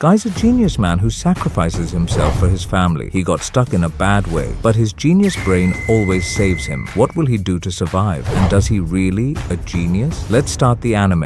Guy's a genius man who sacrifices himself for his family. He got stuck in a bad way, but his genius brain always saves him. What will he do to survive? And does he really a genius? Let's start the anime.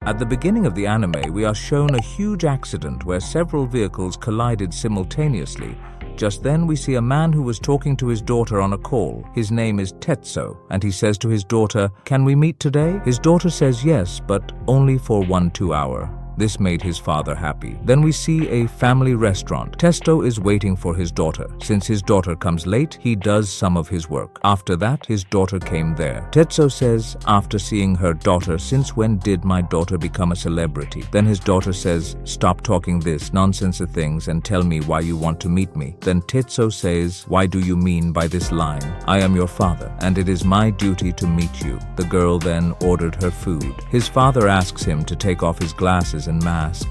At the beginning of the anime, we are shown a huge accident where several vehicles collided simultaneously. Just then, we see a man who was talking to his daughter on a call. His name is Tetsuo, and he says to his daughter, "Can we meet today?" His daughter says yes, but only for 1-2 hours. This made his father happy. Then we see a family restaurant. Tetsuo is waiting for his daughter. Since his daughter comes late, he does some of his work. After that, his daughter came there. Tetsuo says, after seeing her daughter, "Since when did my daughter become a celebrity?" Then his daughter says, "Stop talking this nonsense things and tell me why you want to meet me." Then Tetsuo says, "Why do you mean by this line? I am your father, and it is my duty to meet you." The girl then ordered her food. His father asks him to take off his glasses and mask.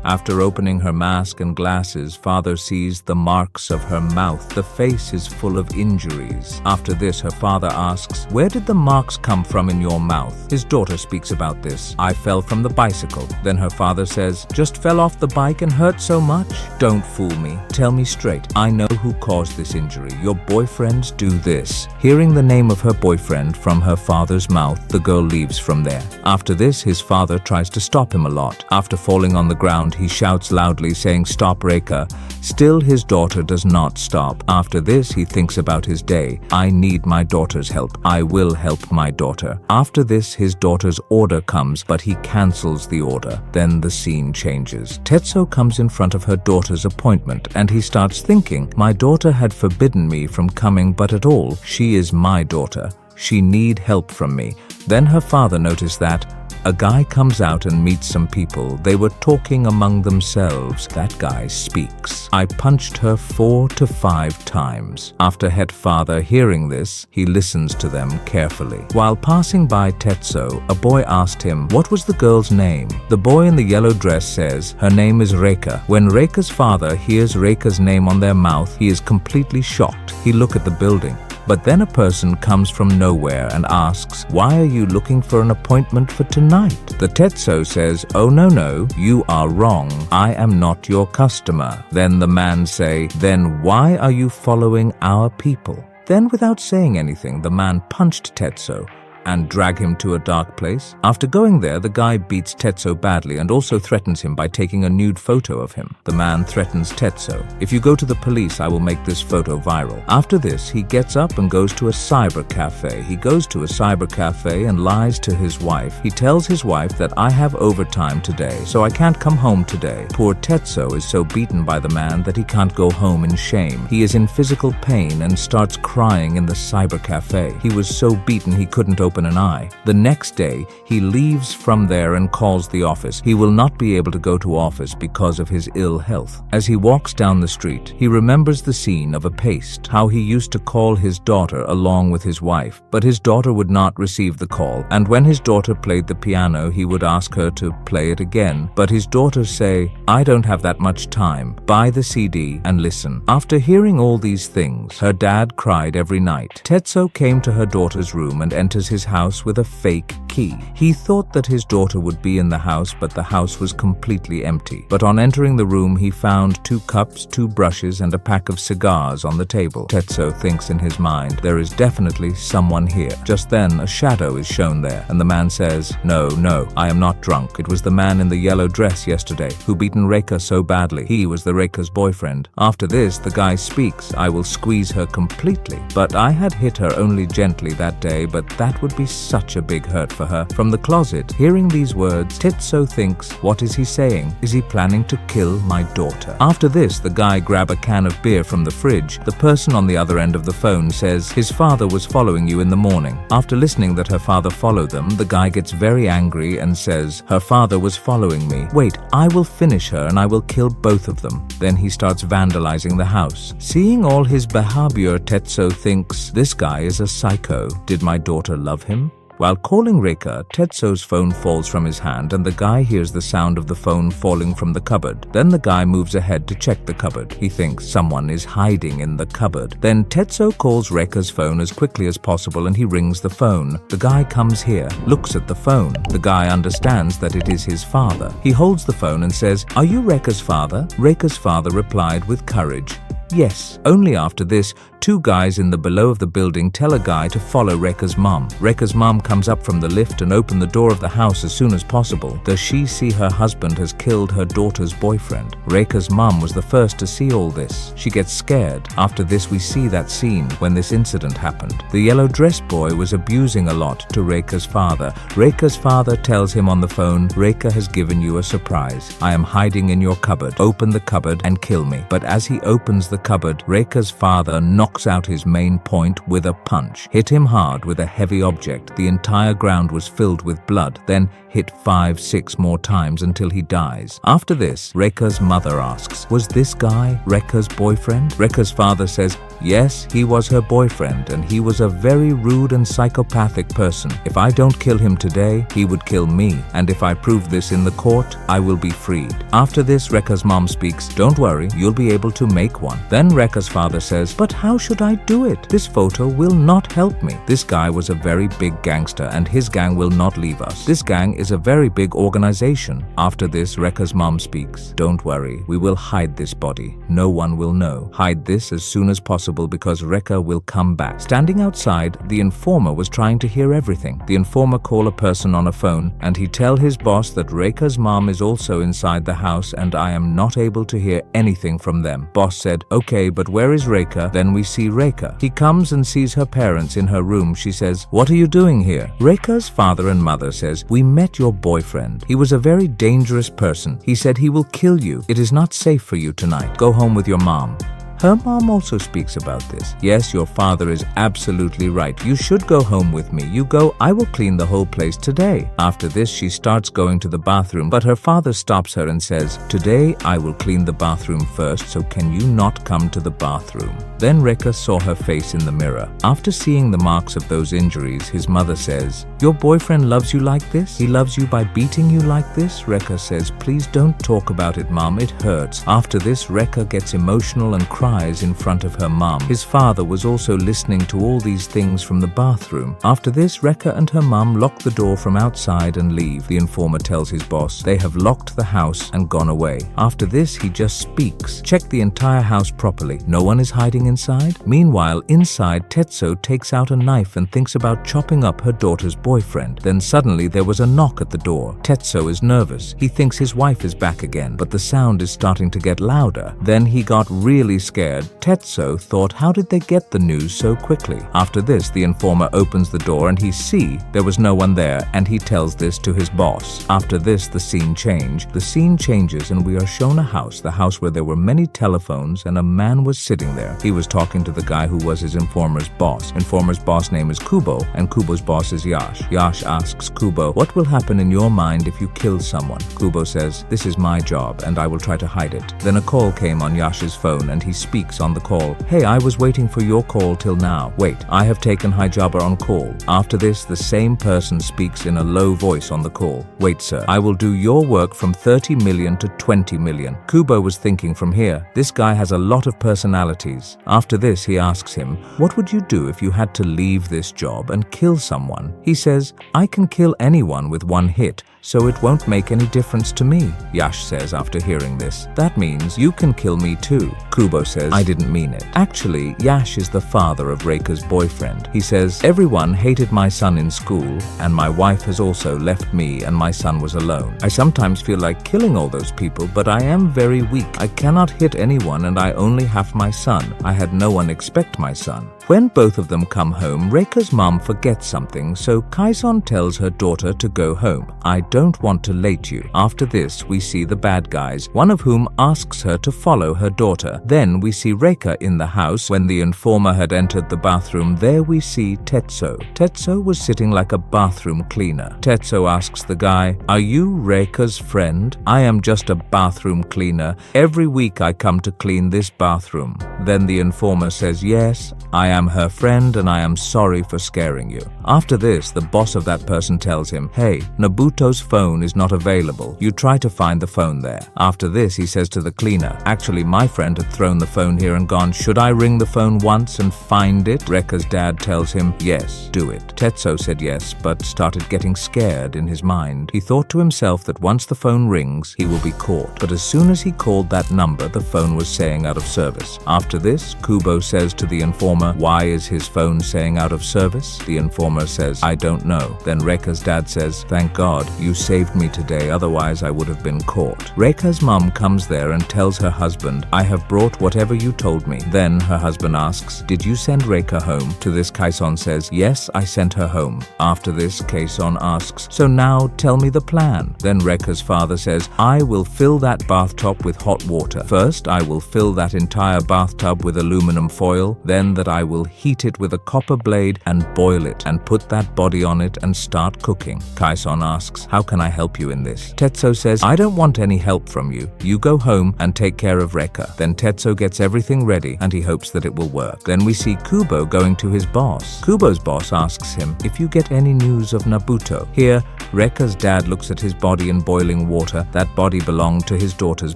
After opening her mask and glasses, father sees the marks of her mouth. The face is full of injuries. After this, her father asks, "Where did the marks come from in your mouth?" His daughter speaks about this. "I fell from the bicycle." Then her father says, "Just fell off the bike and hurt so much?" "Don't fool me. Tell me straight. I know who caused this injury. Your boyfriends do this." Hearing the name of her boyfriend from her father's mouth, the girl leaves from there. After this, his father tries to stop him a lot. After falling on the ground, he shouts loudly saying, "Stop, Reika." Still, his daughter does not stop. After this, he thinks about his day. "I need my daughter's help. I will help my daughter." After this, his daughter's order comes, but he cancels the order. Then the scene changes. Tetsuo comes in front of her daughter's appointment, and he starts thinking, "My daughter had forbidden me from coming, but at all, she is my daughter. She need help from me." Then her father noticed that a guy comes out and meets some people. They were talking among themselves. That guy speaks. "I punched her 4 to 5 times. After head father hearing this, he listens to them carefully. While passing by Tetsuo, a boy asked him, "What was the girl's name?" The boy in the yellow dress says, "Her name is Reika." When Reika's father hears Reika's name on their mouth, he is completely shocked. He looks at the building. But then a person comes from nowhere and asks, "Why are you looking for an appointment for tonight?" The Tetsuo says, "Oh no, you are wrong. I am not your customer." Then the man say, "Then why are you following our people?" Then without saying anything, the man punched Tetsuo and drag him to a dark place. After going there, the guy beats Tetsuo badly and also threatens him by taking a nude photo of him. The man threatens Tetsuo, "If you go to the police, I will make this photo viral." After this, he gets up and goes to a cyber cafe. He goes to a cyber cafe and lies to his wife. He tells his wife that "I have overtime today, so I can't come home today." Poor Tetsuo is so beaten by the man that he can't go home in shame. He is in physical pain and starts crying in the cyber cafe. He was so beaten he couldn't open an eye. The next day, he leaves from there and calls the office. He will not be able to go to office because of his ill health. As he walks down the street, he remembers the scene of a paste, how he used to call his daughter along with his wife, but his daughter would not receive the call, and when his daughter played the piano, he would ask her to play it again, but his daughters say, "I don't have that much time. Buy the CD and listen." After hearing all these things, her dad cried every night. Tetsuo came to her daughter's room and enters his house with a fake key. He thought that his daughter would be in the house, but the house was completely empty. But on entering the room, he found 2 cups, 2 brushes, and a pack of cigars on the table. Tetsuo thinks in his mind, "There is definitely someone here." Just then, a shadow is shown there, and the man says, No, I am not drunk. It was the man in the yellow dress yesterday who beaten Reika so badly. He was the Reika's boyfriend." After this, the guy speaks, "I will squeeze her completely, but I had hit her only gently that day, but that would be such a big hurt for her." From the closet, hearing these words, Tetsuo thinks, what is he saying? Is he planning to kill my daughter? After this, the guy grabs a can of beer from the fridge. The person on the other end of the phone says, "His father was following you in the morning." After listening that her father followed them, the guy gets very angry and says, "Her father was following me. Wait, I will finish her and I will kill both of them." Then he starts vandalizing the house. Seeing all his behavior, Tetsuo thinks, this guy is a psycho. Did my daughter love him? While calling Reika, Tetsuo's phone falls from his hand and the guy hears the sound of the phone falling from the cupboard. Then the guy moves ahead to check the cupboard. He thinks someone is hiding in the cupboard. Then Tetsuo calls Reika's phone as quickly as possible and he rings the phone. The guy comes here, looks at the phone. The guy understands that it is his father. He holds the phone and says, "Are you Reika's father?" Reika's father replied with courage, "Yes." Only after this, two guys in the below of the building tell a guy to follow Reika's mom. Reika's mom comes up from the lift and opens the door of the house as soon as possible. Does she see her husband has killed her daughter's boyfriend? Reika's mom was the first to see all this. She gets scared. After this, we see that scene when this incident happened. The yellow dress boy was abusing a lot to Reika's father. Reika's father tells him on the phone, "Reika has given you a surprise. I am hiding in your cupboard. Open the cupboard and kill me." But as he opens the cupboard, Reika's father knocks out his main point with a punch, hit him hard with a heavy object. The entire ground was filled with blood, then hit 5-6 more times until he dies. After this, Reika's mother asks, "Was this guy Reika's boyfriend?" Reika's father says, "Yes, he was her boyfriend and he was a very rude and psychopathic person. If I don't kill him today, he would kill me, and if I prove this in the court, I will be freed." After this, Reika's mom speaks, "Don't worry, you'll be able to make one." Then Reika's father says, "But how should I do it? This photo will not help me. This guy was a very big gangster and his gang will not leave us. This gang is a very big organization." After this, Reika's mom speaks, "Don't worry, we will hide this body. No one will know. Hide this as soon as possible because Reika will come back." Standing outside, the informer was trying to hear everything. The informer called a person on a phone and he tell his boss that Reika's mom is also inside the house and I am not able to hear anything from them. Boss said, "Okay, but where is Reika?" Then we see Reika. He comes and sees her parents in her room. She says, "What are you doing here?" Reika's father and mother says, "We met your boyfriend. He was a very dangerous person. He said he will kill you. It is not safe for you tonight. Go home with your mom." Her mom also speaks about this. "Yes, your father is absolutely right. You should go home with me. You go, I will clean the whole place today." After this, she starts going to the bathroom, but her father stops her and says, "Today, I will clean the bathroom first, so can you not come to the bathroom?" Then Reika saw her face in the mirror. After seeing the marks of those injuries, his mother says, "Your boyfriend loves you like this? He loves you by beating you like this?" Reika says, "Please don't talk about it, Mom. It hurts." After this, Reika gets emotional and cries in front of her mom. His father was also listening to all these things from the bathroom. After this, Reika and her mom lock the door from outside and leave. The informer tells his boss they have locked the house and gone away. After this, he just speaks. "Check the entire house properly. No one is hiding inside?" Meanwhile, inside, Tetsuo takes out a knife and thinks about chopping up her daughter's boyfriend. Then suddenly there was a knock at the door. Tetsuo is nervous. He thinks his wife is back again, but the sound is starting to get louder. Then he got really scared. Tetsuo thought, how did they get the news so quickly? After this, the informer opens the door and he see there was no one there and he tells this to his boss. After this, the scene changed. The scene changes and we are shown a house, the house where there were many telephones and a man was sitting there. He was talking to the guy who was his informer's boss. Informer's boss name is Kubo and Kubo's boss is Yash. Yash asks Kubo, "What will happen in your mind if you kill someone?" Kubo says, "This is my job and I will try to hide it." Then a call came on Yash's phone and he speaks on the call. "Hey, I was waiting for your call till now. Wait, I have taken Hijabber on call." After this, the same person speaks in a low voice on the call. "Wait, sir, I will do your work from 30 million to 20 million. Kubo was thinking from here, this guy has a lot of personalities. After this, he asks him, "What would you do if you had to leave this job and kill someone?" He says, "I can kill anyone with one hit, so it won't make any difference to me." Yash says after hearing this, "That means you can kill me too." Kubo says, "I didn't mean it." Actually, Yash is the father of Reika's boyfriend. He says, "Everyone hated my son in school, and my wife has also left me and my son was alone. I sometimes feel like killing all those people, but I am very weak. I cannot hit anyone and I only have my son. I had no one expect my son." When both of them come home, Reika's mom forgets something, so Kaison tells her daughter to go home. "I don't want to late you." After this, we see the bad guys, one of whom asks her to follow her daughter. Then we see Reika in the house. When the informer had entered the bathroom, there we see Tetsuo. Tetsuo was sitting like a bathroom cleaner. Tetsuo asks the guy, "Are you Reika's friend?" "I am just a bathroom cleaner. Every week I come to clean this bathroom." Then the informer says, "Yes, I am am her friend and I am sorry for scaring you. After this, the boss of that person tells him, hey, Nobuto's phone is not available. You try to find the phone there. After this, he says to the cleaner, actually, my friend had thrown the phone here and gone, should I ring the phone once and find it? Reka's dad tells him, yes, do it. Tetsuo said yes, but started getting scared in his mind. He thought to himself that once the phone rings, he will be caught. But as soon as he called that number, the phone was saying out of service. After this, Kubo says to the informer, why is his phone saying out of service? The informer says, I don't know. Then Reka's dad says, thank God, you saved me today, otherwise I would have been caught. Reka's mom comes there and tells her husband, I have brought whatever you told me. Then her husband asks, did you send Reka home? To this, Kaison says, yes, I sent her home. After this, Kaison asks, so now tell me the plan. Then Reka's father says, I will fill that bathtub with hot water. First, I will fill that entire bathtub with aluminum foil, then that I will heat it with a copper blade and boil it and put that body on it and start cooking. Kaison asks, how can I help you in this? Tetsuo says, I don't want any help from you. You go home and take care of Reka. Then Tetsuo gets everything ready and he hopes that it will work. Then we see Kubo going to his boss. Kubo's boss asks him if you get any news of Nobuto. Here, Reka's dad looks at his body in boiling water. That body belonged to his daughter's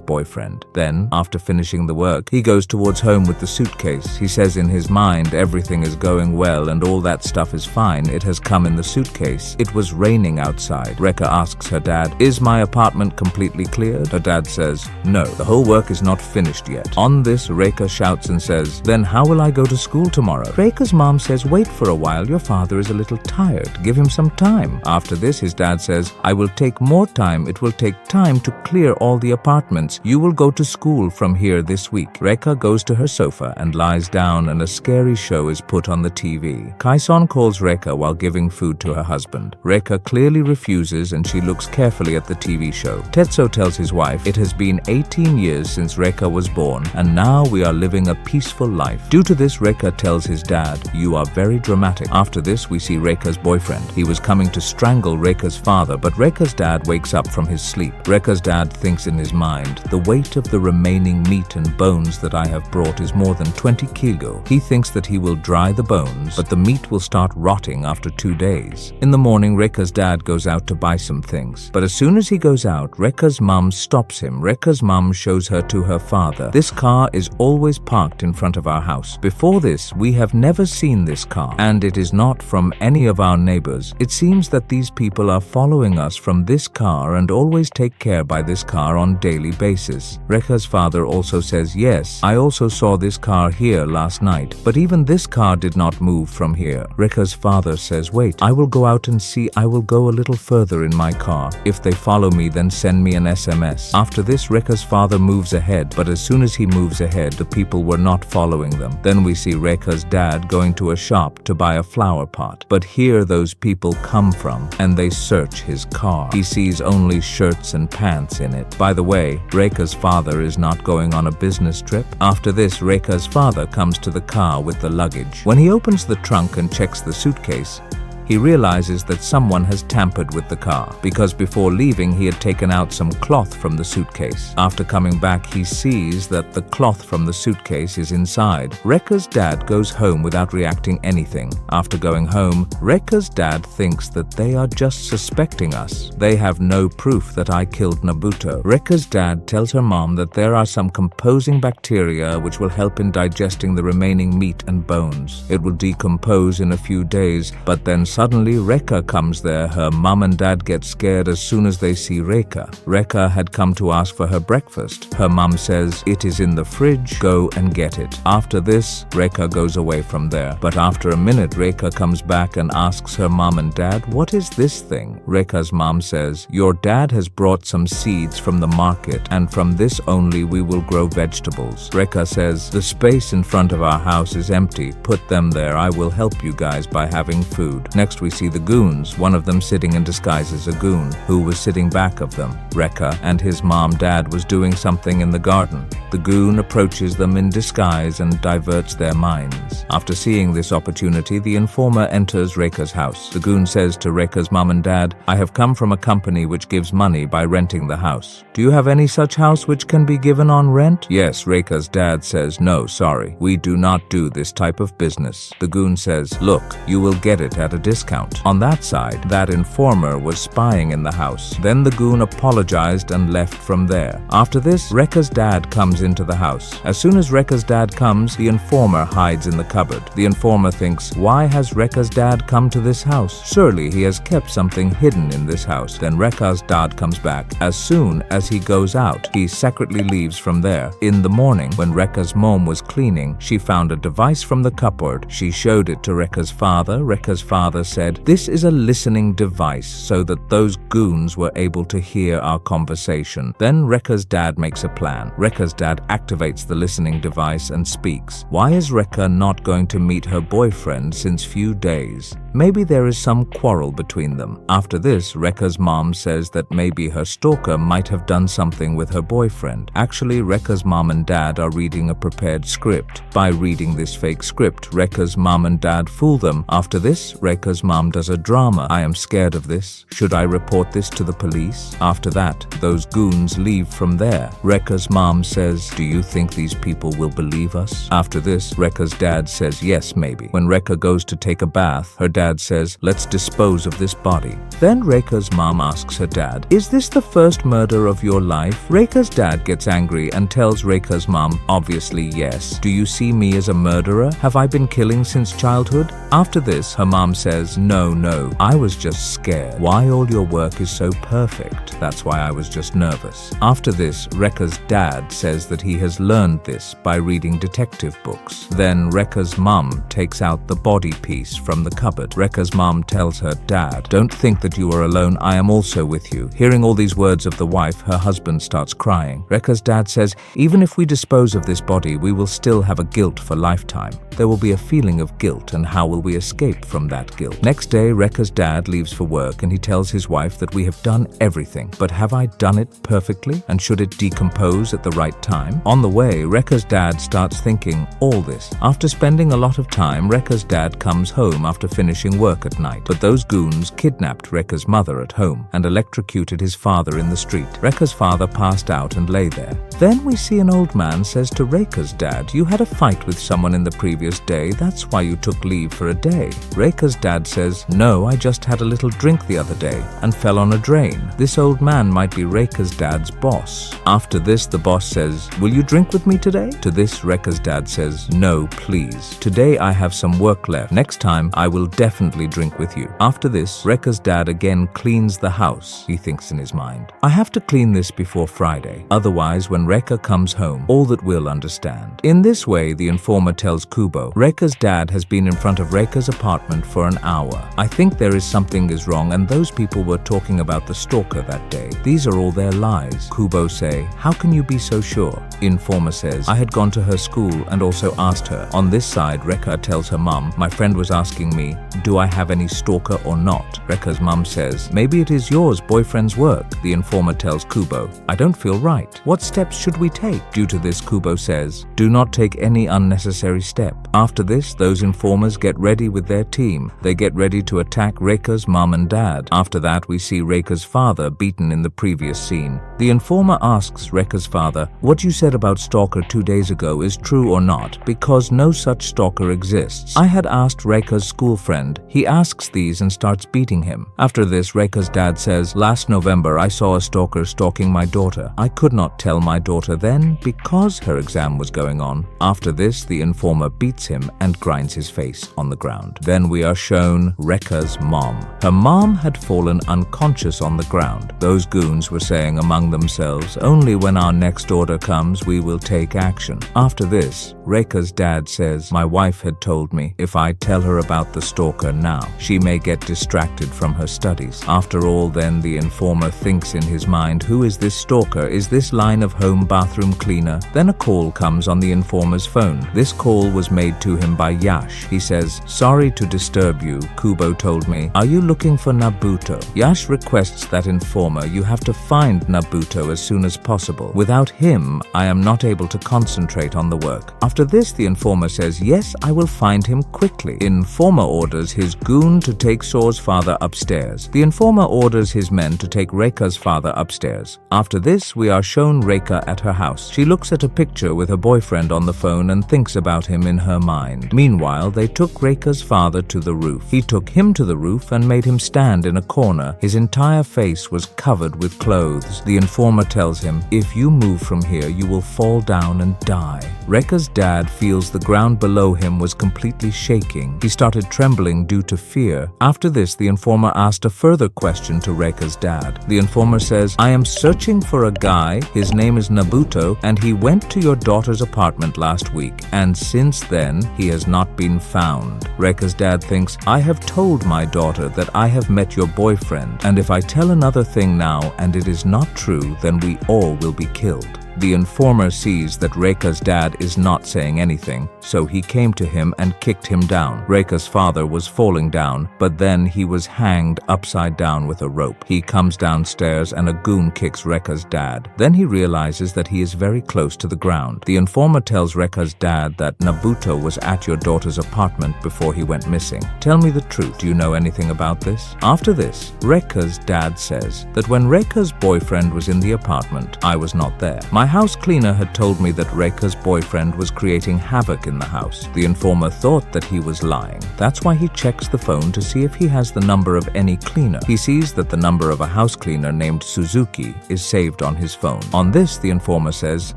boyfriend. Then, after finishing the work, he goes towards home with the suitcase. He says in his mind everything is going well and all that stuff is fine. It has come in the suitcase. It was raining outside. Reka asks her dad, is my apartment completely cleared? Her dad says, no, the whole work is not finished yet. On this, Reka shouts and says, then how will I go to school tomorrow? Reka's mom says, wait for a while, your father is a little tired. Give him some time. After this, his dad says, I will take more time. It will take time to clear all the apartments. You will go to school from here this week. Reka goes to her sofa and lies down and a scary show is put on the TV. Kaison calls Reka while giving food to her husband. Reka clearly refuses and she looks carefully at the TV show. Tetsuo tells his wife, it has been 18 years since Reka was born and now we are living a peaceful life. Due to this, Reka tells his dad, you are very dramatic. After this, we see Reka's boyfriend. He was coming to strangle Reka's father, but Reka's dad wakes up from his sleep. Reka's dad thinks in his mind, the weight of the remaining meat and bones that I have brought is more than 20 kilo. He thinks that he will dry the bones, but the meat will start rotting after 2 days. In the morning, Reka's dad goes out to buy some things. But as soon as he goes out, Reka's mom stops him. Reka's mom shows her to her father. This car is always parked in front of our house. Before this, we have never seen this car, and it is not from any of our neighbors. It seems that these people are following us from this car and always take care by this car on daily basis. Reka's father also says, yes, I also saw this car here last night, but even this car did not move from here. Reka's father says, wait, I will go out and see. I will go a little further in my car. If they follow me, then send me an SMS. After this, Reka's father moves ahead, but as soon as he moves ahead, the people were not following them. Then we see Reka's dad going to a shop to buy a flower pot. But here those people come from, and they search his car. He sees only shirts and pants in it. By the way, Reka's father is not going on a business trip. After this, Reka's father comes to the car with the luggage. When he opens the trunk and checks the suitcase, he realizes that someone has tampered with the car, because before leaving he had taken out some cloth from the suitcase. After coming back, he sees that the cloth from the suitcase is inside. Reka's dad goes home without reacting anything. After going home, Reka's dad thinks that they are just suspecting us. They have no proof that I killed Nobuto. Reka's dad tells her mom that there are some composing bacteria which will help in digesting the remaining meat and bones. It will decompose in a few days, but then suddenly Reka comes there. Her mom and dad get scared as soon as they see Reka. Reka had come to ask for her breakfast. Her mom says, it is in the fridge, go and get it. After this, Reka goes away from there. But after a minute, Reka comes back and asks her mom and dad, what is this thing? Reka's mom says, your dad has brought some seeds from the market, and from this only we will grow vegetables. Reka says, the space in front of our house is empty. Put them there. I will help you guys by having food. Next we see the goons, one of them sitting in disguise as a goon, who was sitting back of them. Rekha and his dad was doing something in the garden. The goon approaches them in disguise and diverts their minds. After seeing this opportunity, the informer enters Rekha's house. The goon says to Rekha's mom and dad, "I have come from a company which gives money by renting the house. Do you have any such house which can be given on rent?" Yes, Rekha's dad says, "No, sorry, we do not do this type of business." The goon says, "Look, you will get it at a discount." On that side, that informer was spying in the house. Then the goon apologized and left from there. After this, Rekha's dad comes into the house. As soon as Rekha's dad comes, the informer hides in the cupboard. The informer thinks, why has Rekha's dad come to this house? Surely he has kept something hidden in this house. Then Rekha's dad comes back. As soon as he goes out, he secretly leaves from there. In the morning, when Rekha's mom was cleaning, she found a device from the cupboard. She showed it to Rekha's father. Rekha's father said, "This is a listening device so that those goons were able to hear our conversation." Then Rekha's dad makes a plan. Rekha's dad activates the listening device and speaks. Why is Rekha not going to meet her boyfriend since few days? Maybe there is some quarrel between them. After this, Rekha's mom says that maybe her stalker might have done something with her boyfriend. Actually, Rekha's mom and dad are reading a prepared script. By reading this fake script, Rekha's mom and dad fool them. After this, Rekha's mom does a drama. "I am scared of this. Should I report this to the police?" After that, those goons leave from there. Rekha's mom says, "Do you think these people will believe us?" After this, Rekha's dad says, "Yes, maybe." When Rekha goes to take a bath, her dad says, "Let's dispose of this body." Then Rekha's mom asks her dad, "Is this the first murder of your life?" Rekha's dad gets angry and tells Rekha's mom, "Obviously yes. Do you see me as a murderer? Have I been killing since childhood?" After this, her mom says, No, I was just scared. Why all your work is so perfect? That's why I was just nervous." After this, Rekha's dad says that he has learned this by reading detective books. Then Rekha's mom takes out the body piece from the cupboard. Rekha's mom tells her dad, "Don't think that you are alone. I am also with you." Hearing all these words of the wife, her husband starts crying. Rekha's dad says, "Even if we dispose of this body, we will still have a guilt for lifetime. There will be a feeling of guilt, and how will we escape from that guilt?" Next day, Rekha's dad leaves for work and he tells his wife that we have done everything, but have I done it perfectly? And should it decompose at the right time? On the way, Rekha's dad starts thinking all this. After spending a lot of time, Rekha's dad comes home after finishing work at night. But those goons kidnapped Rekha's mother at home and electrocuted his father in the street. Rekha's father passed out and lay there. Then we see an old man says to Rekha's dad, "You had a fight with someone in the previous day. That's why you took leave for a day." Rekha's dad says, "No, I just had a little drink the other day and fell on a drain." This old man might be Rekha's dad's boss. After this, the boss says, "Will you drink with me today?" To this, Rekha's dad says, "No, please. Today I have some work left. Next time I will definitely drink with you." After this, Rekha's dad again cleans the house. He thinks in his mind, "I have to clean this before Friday. Otherwise, when Rekha comes home, all that will understand." In this way, the informer tells Kubo, Rekha's dad has been in front of Rekha's apartment for an hour. I think there is something is wrong, and those people were talking about the stalker that day. These are all their lies. Kubo say, "How can you be so sure?" Informer says, "I had gone to her school and also asked her." On this side, Rekha tells her mum, "My friend was asking me, do I have any stalker or not?" Rekha's mum says, "Maybe it is yours boyfriend's work." The informer tells Kubo, "I don't feel right. What steps should we take?" Due to this, Kubo says, "Do not take any unnecessary step." After this, those informers get ready with their team. They get ready to attack Rekha's mum and dad. After that, we see Rekha's father beaten in the previous scene. The informer asks Rekha's father, "What you said about stalker 2 days ago is true or not, because no such stalker exists. I had asked Rekha's school friend. He asks these and starts beating him." After this, Rekha's dad says, "Last November I saw a stalker stalking my daughter. I could not tell my daughter then because her exam was going on." After this, the informer beats him and grinds his face on the ground. Then we are shown Rekha's mom. Her mom had fallen unconscious on the ground. Those goons were saying among themselves, "Only when our next order comes we will take action." After this, Rekha's dad says, "My wife had told me if I tell her about the stalker, stalker now. She may get distracted from her studies. After all, then the informer thinks in his mind, who is this stalker? Is this line of home bathroom cleaner? Then a call comes on the informer's phone. This call was made to him by Yash. He says, "Sorry to disturb you, Kubo told me. Are you looking for Nabuto?" Yash requests that informer, "You have to find Nabuto as soon as possible. Without him, I am not able to concentrate on the work." After this, the informer says, "Yes, I will find him quickly." Informer orders his goon to take So's father upstairs. The informer orders his men to take Reika's father upstairs. After this, we are shown Reika at her house. She looks at a picture with her boyfriend on the phone and thinks about him in her mind. Meanwhile, they took Reika's father to the roof. He took him to the roof and made him stand in a corner. His entire face was covered with clothes. The informer tells him, "If you move from here, you will fall down and die." Reika's dad feels the ground below him was completely shaking. He started trembling due to fear. After this, the informer asked a further question to Reika's dad. The informer says, "I am searching for a guy. His name is Nabuto, and he went to your daughter's apartment last week, and since then, he has not been found." Reika's dad thinks, "I have told my daughter that I have met your boyfriend, and if I tell another thing now and it is not true, then we all will be killed." The informer sees that Reika's dad is not saying anything, so he came to him and kicked him down. Reika's father was falling down, but then he was hanged upside down with a rope. He comes downstairs and a goon kicks Reika's dad. Then he realizes that he is very close to the ground. The informer tells Reika's dad that Nabuto was at your daughter's apartment before he went missing. "Tell me the truth. Do you know anything about this?" After this, Reika's dad says that when Reika's boyfriend was in the apartment, I was not there. My house cleaner had told me that Reika's boyfriend was creating havoc in the house. The informer thought that he was lying. That's why he checks the phone to see if he has the number of any cleaner. He sees that the number of a house cleaner named Suzuki is saved on his phone. On this, the informer says,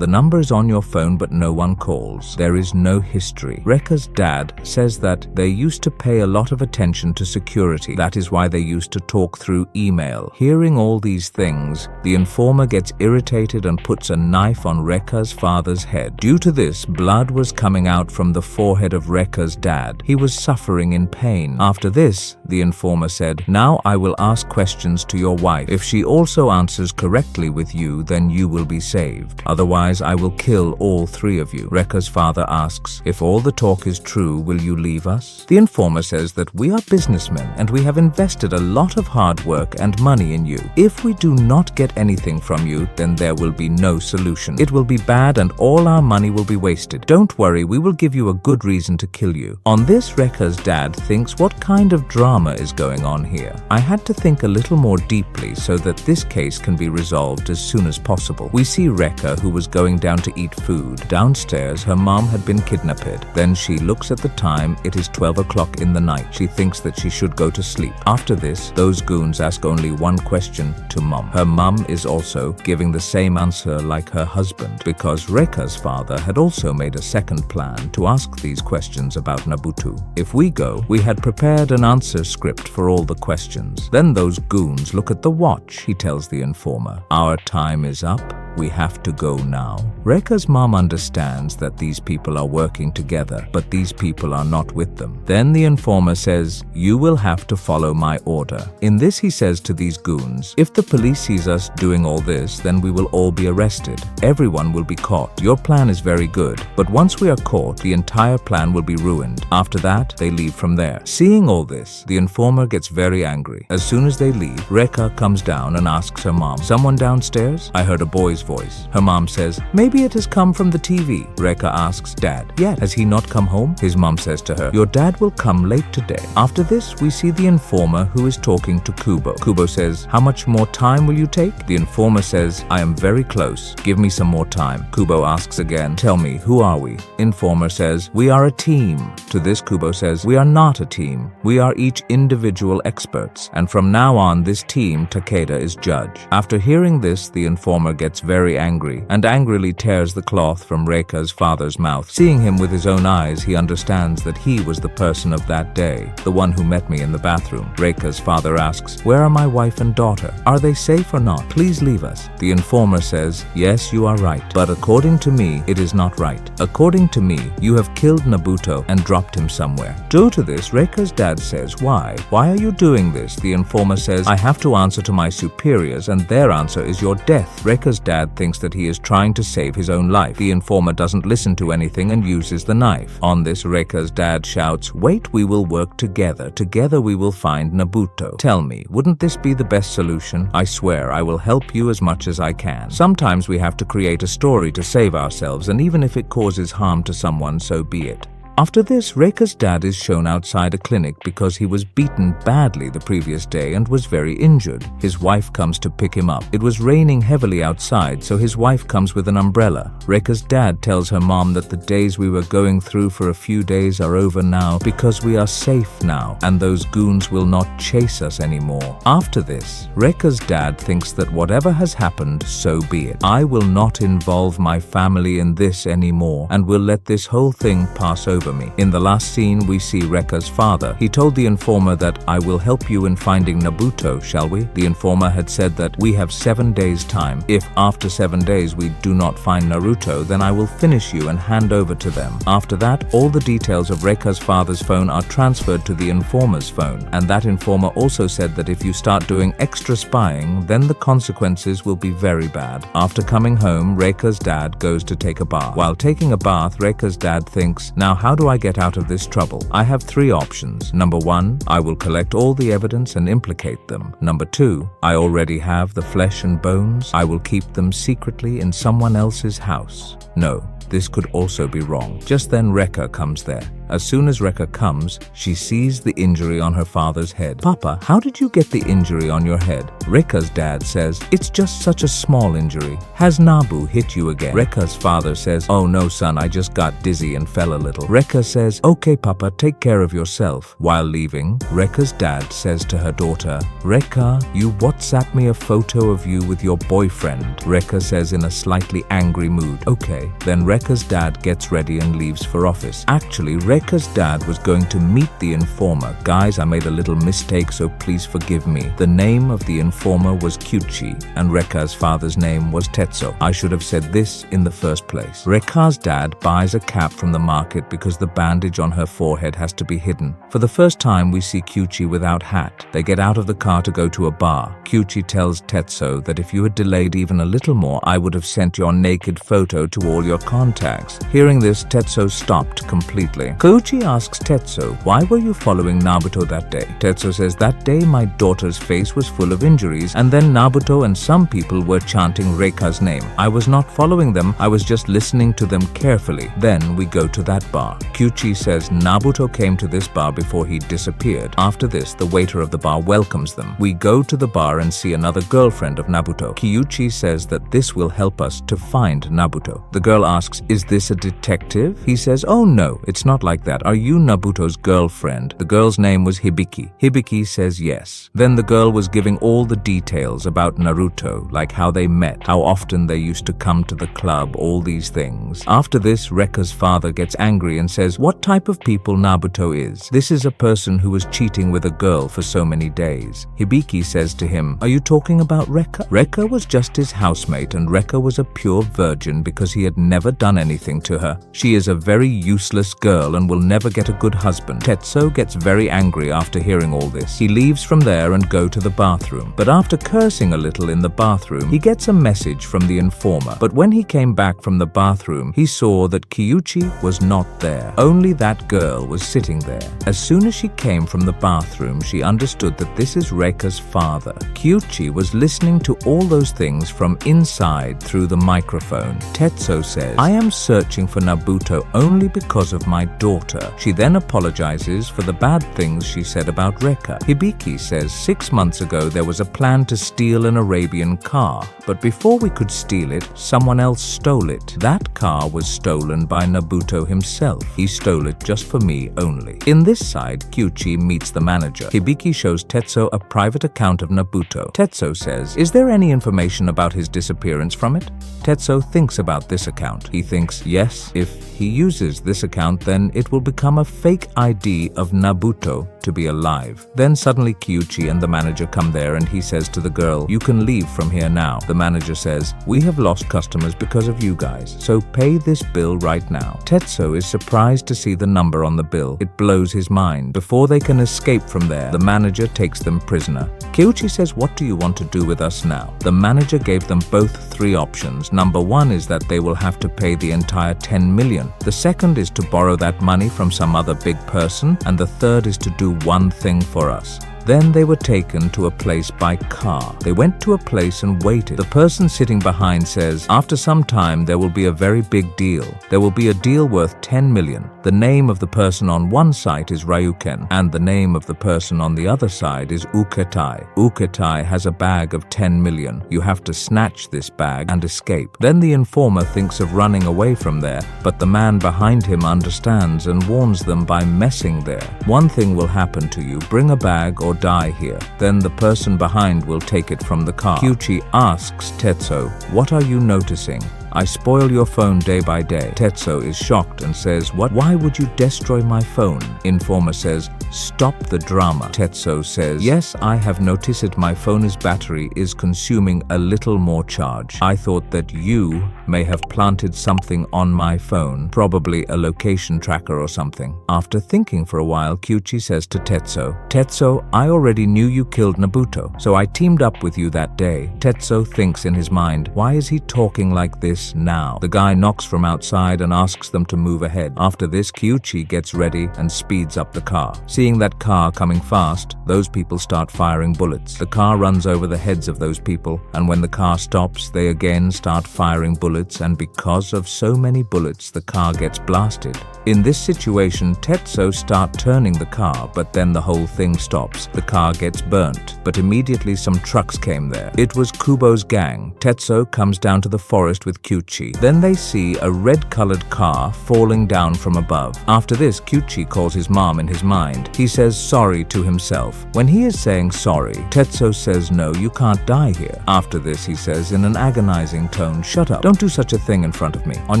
"The number is on your phone, but no one calls. There is no history." Reika's dad says that they used to pay a lot of attention to security. That is why they used to talk through email. Hearing all these things, the informer gets irritated and puts a knife on Reika's father's head. Due to this, blood was coming out from the forehead of Reika's dad. He was suffering in pain. After this, the informer said, "Now I will ask questions to your wife. If she also answers correctly with you, then you will be saved. Otherwise, I will kill all three of you." Reika's father asks, "If all the talk is true, will you leave us?" The informer says that we are businessmen and we have invested a lot of hard work and money in you. If we do not get anything from you, then there will be no solution. It will be bad and all our money will be wasted. Don't worry, we will give you a good reason to kill you. On this, Reika's dad thinks, what kind of drama is going on here? I had to think a little more deeply so that this case can be resolved as soon as possible. We see Reika, who was going down to eat food. Downstairs, her mom had been kidnapped. Then she looks at the time. It is 12 o'clock in the night. She thinks that she should go to sleep. After this, those goons ask only one question to mom. Her mom is also giving the same answer like her husband, because Reika's father had also made a second plan to ask these questions about Nabuto. If we go, we had prepared an answer script for all the questions. Then those goons look at the watch, he tells the informer. Our time is up. We have to go now. Reika's mom understands that these people are working together, but these people are not with them. Then the informer says, "You will have to follow my order." In this, he says to these goons, "If the police sees us doing all this, then we will all be arrested. Everyone will be caught. Your plan is very good, but once we are caught, the entire plan will be ruined. After that, they leave from there." Seeing all this, the informer gets very angry. As soon as they leave, Reika comes down and asks her mom, "Someone downstairs? I heard a boy's voice." Her mom says, "Maybe it has come from the TV." Reika asks, "Dad, yet has he not come home?" His mom says to her, "Your dad will come late today." After this, we see the informer who is talking to Kubo. Kubo says, "How much more time will you take?" The informer says, "I am very close. Give me some more time." Kubo asks again, "Tell me, who are we?" Informer says, "We are a team." To this, Kubo says, "We are not a team. We are each individual experts, and from now on, this team, Takeda, is judge." After hearing this, the informer gets very angry and angrily tears the cloth from Reika's father's mouth. Seeing him with his own eyes, he understands that he was the person of that day, the one who met me in the bathroom. Reika's father asks, "Where are my wife and daughter? Are they safe or not? Please leave us." The informer says, "Yes, you are right, but according to me, it is not right. According to me, you have killed Nabuto and dropped him somewhere." Due to this, Reika's dad says, "Why? Why are you doing this?" The informer says, "I have to answer to my superiors and their answer is your death." Reika's dad thinks that he is trying to save his own life. The informer doesn't listen to anything and uses the knife. On this, Reika's dad shouts, "Wait, we will work together. Together we will find Nabuto. Tell me, wouldn't this be the best solution? I swear I will help you as much as I can." Sometimes we have to create a story to save ourselves, and even if it causes harm to someone, so be it. After this, Reika's dad is shown outside a clinic because he was beaten badly the previous day and was very injured. His wife comes to pick him up. It was raining heavily outside, so his wife comes with an umbrella. Reika's dad tells her mom that the days we were going through for a few days are over now because we are safe now and those goons will not chase us anymore. After this, Reika's dad thinks that whatever has happened, so be it. I will not involve my family in this anymore and will let this whole thing pass over me. In the last scene, we see Reika's father. He told the informer that, "I will help you in finding Nabuto, shall we?" The informer had said that we have 7 days time. If after 7 days we do not find Naruto, then I will finish you and hand over to them. After that, all the details of Reika's father's phone are transferred to the informer's phone. And that informer also said that if you start doing extra spying, then the consequences will be very bad. After coming home, Reika's dad goes to take a bath. While taking a bath, Reika's dad thinks, "Now how do I get out of this trouble? I have 3 options. Number 1, I will collect all the evidence and implicate them. Number 2, I already have the flesh and bones. I will keep them secretly in someone else's house." No, this could also be wrong. Just then Reika comes there. As soon as Reika comes, she sees the injury on her father's head. "Papa, how did you get the injury on your head?" Reika's dad says, "It's just such a small injury. Has Nabu hit you again?" Reika's father says, "Oh no son, I just got dizzy and fell a little." Reika says, "Okay Papa, take care of yourself." While leaving, Reika's dad says to her daughter, "Reika, you WhatsApp me a photo of you with your boyfriend." Reika says in a slightly angry mood, "Okay." Then Reika's dad gets ready and leaves for office. Actually, Reika's dad was going to meet the informer. Guys, I made a little mistake, so please forgive me. The name of the informer was Kyuchi, and Reika's father's name was Tetsuo. I should have said this in the first place. Reika's dad buys a cap from the market because the bandage on her forehead has to be hidden. For the first time, we see Kyuchi without hat. They get out of the car to go to a bar. Kyuchi tells Tetsuo that if you had delayed even a little more, I would have sent your naked photo to all your contacts. Hearing this, Tetsuo stopped completely. Kyuchi asks Tetsuo, "Why were you following Nabuto that day?" Tetsuo says, "That day my daughter's face was full of injuries and then Nabuto and some people were chanting Reika's name. I was not following them, I was just listening to them carefully. Then we go to that bar." Kyuchi says Nabuto came to this bar before he disappeared. After this, the waiter of the bar welcomes them. We go to the bar and see another girlfriend of Nabuto. Kyuchi says that this will help us to find Nabuto. The girl asks, "Is this a detective?" He says, "Oh no, it's not like that. Are you Nabuto's girlfriend?" The girl's name was Hibiki. Hibiki says yes. Then the girl was giving all the details about Naruto, like how they met, how often they used to come to the club, all these things. After this, Reika's father gets angry and says, "What type of people Nabuto is? This is a person who was cheating with a girl for so many days." Hibiki says to him, "Are you talking about Reika?" Reika was just his housemate and Reika was a pure virgin because he had never done anything to her. She is a very useless girl and will never get a good husband. Tetsuo gets very angry after hearing all this. He leaves from there and go to the bathroom. But after cursing a little in the bathroom, he gets a message from the informer. But when he came back from the bathroom, he saw that Kyuchi was not there. Only that girl was sitting there. As soon as she came from the bathroom, she understood that this is Reika's father. Kyuchi was listening to all those things from inside through the microphone. Tetsuo says, "I am searching for Nabuto only because of my daughter. daughter. She then apologizes for the bad things she said about Reka. Hibiki says 6 months ago there was a plan to steal an Arabian car, but before we could steal it, someone else stole it. That car was stolen by Nabuto himself. He stole it just for me only. In this side, Kyuchi meets the manager. Hibiki shows Tetsuo a private account of Nabuto. Tetsuo says, "Is there any information about his disappearance from it?" Tetsuo thinks about this account. He thinks, yes, if he uses this account, then it will become a fake ID of Nabuto to be alive. Then suddenly Kyuchi and the manager come there and he says to the girl, "You can leave from here now." The manager says, "We have lost customers because of you guys, so pay this bill right now." Tetsuo is surprised to see the number on the bill. It blows his mind. Before they can escape from there, the manager takes them prisoner. Kyuchi says, "What do you want to do with us now?" The manager gave them both 3 options. Number 1 is that they will have to pay the entire 10 million. The second is to borrow that money from some other big person, and the third is to do one thing for us. Then they were taken to a place by car. They went to a place and waited. The person sitting behind says, "After some time, there will be a very big deal. There will be a deal worth 10 million. The name of the person on one side is Ryuken, and the name of the person on the other side is Uketai. Uketai has a bag of 10 million. You have to snatch this bag and escape." Then the informer thinks of running away from there, but the man behind him understands and warns them by messing there. "One thing will happen to you. Bring a bag or die here. Then the person behind will take it from the car." Kyuchi asks Tetsuo, "What are you noticing? I spoil your phone day by day." Tetsuo is shocked and says, "What? Why would you destroy my phone?" Informer says, "Stop the drama." Tetsuo says, "Yes, I have noticed my phone's battery is consuming a little more charge. I thought that you may have planted something on my phone, probably a location tracker or something." After thinking for a while, Kyuchi says to Tetsuo, "Tetsuo, I already knew you killed Nabuto, so I teamed up with you that day." Tetsuo thinks in his mind, why is he talking like this now? The guy knocks from outside and asks them to move ahead. After this, Kyuchi gets ready and speeds up the car. Seeing that car coming fast, those people start firing bullets. The car runs over the heads of those people, and when the car stops, they again start firing bullets, and because of so many bullets, the car gets blasted. In this situation, Tetsuo starts turning the car, but then the whole thing stops. The car gets burnt, but immediately some trucks came there. It was Kubo's gang. Tetsuo comes down to the forest with Kyuchi. Then they see a red-colored car falling down from above. After this, Kyuchi calls his mom in his mind. He says sorry to himself. When he is saying sorry, Tetsuo says, "No, you can't die here." After this, he says in an agonizing tone, "Shut up. Don't do such a thing in front of me. On